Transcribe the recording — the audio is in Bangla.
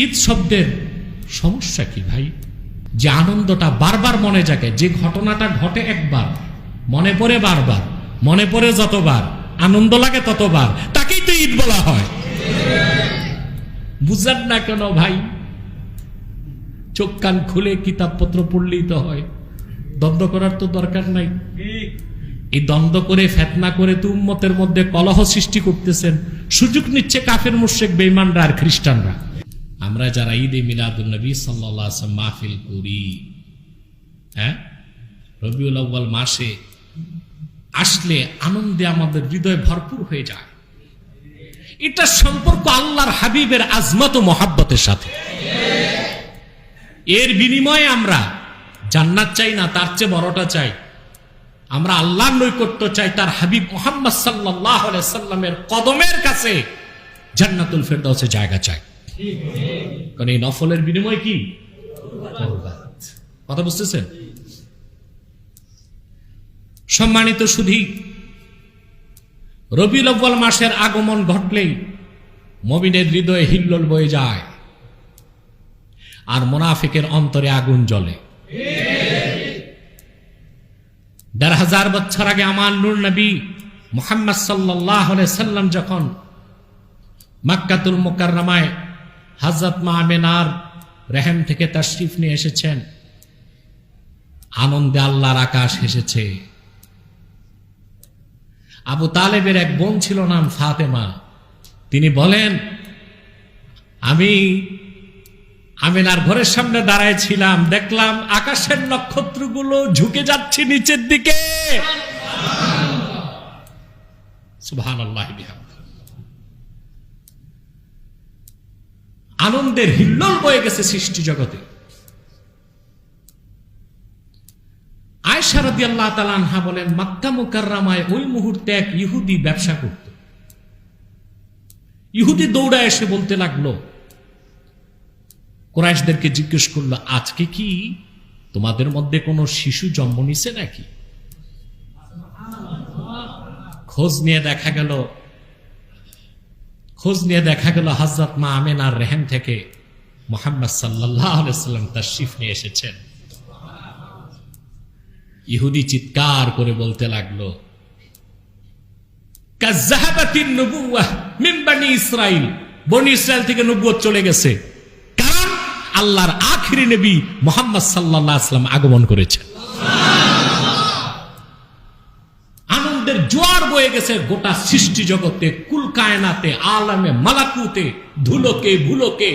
ঈদ শব্দের সমস্যা কি ভাই? যে আনন্দটা বারবার মনে জাগে, যে ঘটনাটা ঘটে একবার মনে পড়ে বারবার, মনে পড়ে যতবার আনন্দ লাগে ততবার, তাকেই তো ঈদ বলা হয়। বুঝেন না কেন ভাই? চোখ কান খুলে কিতাবপত্র পড়লেই তো হয়, দ্বন্দ্ব করার তো দরকার নাই। এই দ্বন্দ্ব করে ফেতনা করে তো উম্মতের মধ্যে কলহ সৃষ্টি করতেছেন, সুযোগ নিচ্ছে কাফের মুশরিক বেঈমানরা আর খ্রিস্টানরা। আমরা যারা ঈদে মিলাদুন নবী সাল্লাল্লাহু আলাইহি ওয়াসাল্লাম মাহফিল করি, হ্যাঁ, রবিউল আউয়াল মাসে আসলে আনন্দে আমাদের হৃদয় ভরপুর হয়ে যায়। এটা সম্পর্ক আল্লাহর হাবিবের আজমত ও মহাব্বতের সাথে। এর বিনিময়ে আমরা জান্নাত চাই না, তার চেয়ে বড়টা চাই। আমরা আল্লাহর নৈকট্য চাই, তার হাবিব মুহাম্মদ সাল্লাল্লাহু আলাইহি সাল্লামের কদমের কাছে জান্নাতুল ফেরদাউসে জায়গা চাই। কারণ এই নফলের বিনিময় কি? কথা বুঝতেছেন? সম্মানিত সুধী, রবিউল আউয়াল মাসের আগমন ঘটলেই মুমিনের হৃদয়ে হিল্লোল বয়ে যায় আর মুনাফিকের অন্তরে আগুন জ্বলে। ১৫০০ বছর আগে আমার নূর নবী মুহাম্মদ সাল্লাল্লাহু আলাইহি সাল্লাম যখন মক্কাতুল মুকাররমায় হযরত মা আমিনার রহম থেকে তাশরিফ নিয়ে এসেছেন, আনন্দে আল্লাহর আকাশ হেসেছে। আবু তালেবের এক বোন ছিল, নাম ফাতেমা। তিনি বলেন, আমি আমিনার ঘরের সামনে দাঁড়ায় ছিলাম, দেখলাম আকাশের নক্ষত্রগুলো ঝুঁকে যাচ্ছে নিচের দিকে। সুবহানাল্লাহ বিহামদিহি। আনন্দের হিল্লোল বয়ে গেছে সৃষ্টি জগতে। আয়েশা রাদিয়াল্লাহু তাআলা আনহা বলেন, মক্কা মুকাররমায় ওই মুহূর্তে এক ইহুদি ব্যবসা করত। ইহুদি দৌড়ায় এসে বলতে লাগলো, কুরাইশদেরকে জিজ্ঞেস করলো, আজকে কি তোমাদের মধ্যে কোনো শিশু জন্ম নিছে নাকি? খোঁজ নিয়ে দেখা গেল হযরত মা আমিনার রহম থেকে মুহাম্মদ সাল্লাল্লাহু আলাইহি ওয়াসাল্লাম তাশরিফ নিয়ে এসেছেন। ইহুদি চিৎকার করে বলতে লাগলো, কাযাহাবাতিন নবুওয়াহ মিন বনি ইসরাইল, বনি ইসরাইল থেকে নবুয়ত চলে গেছে, কারণ আল্লাহর আখিরি নবী মুহাম্মদ সাল্লাল্লাহু আলাইহি ওয়াসাল্লাম আগমন করেছেন। আনন্দের জোয়ার বয়ে গেছে গোটা সৃষ্টি জগতে, কুল কায়নাতে, আলামে মালাকুতে, ধুলোকে ভুলোকে।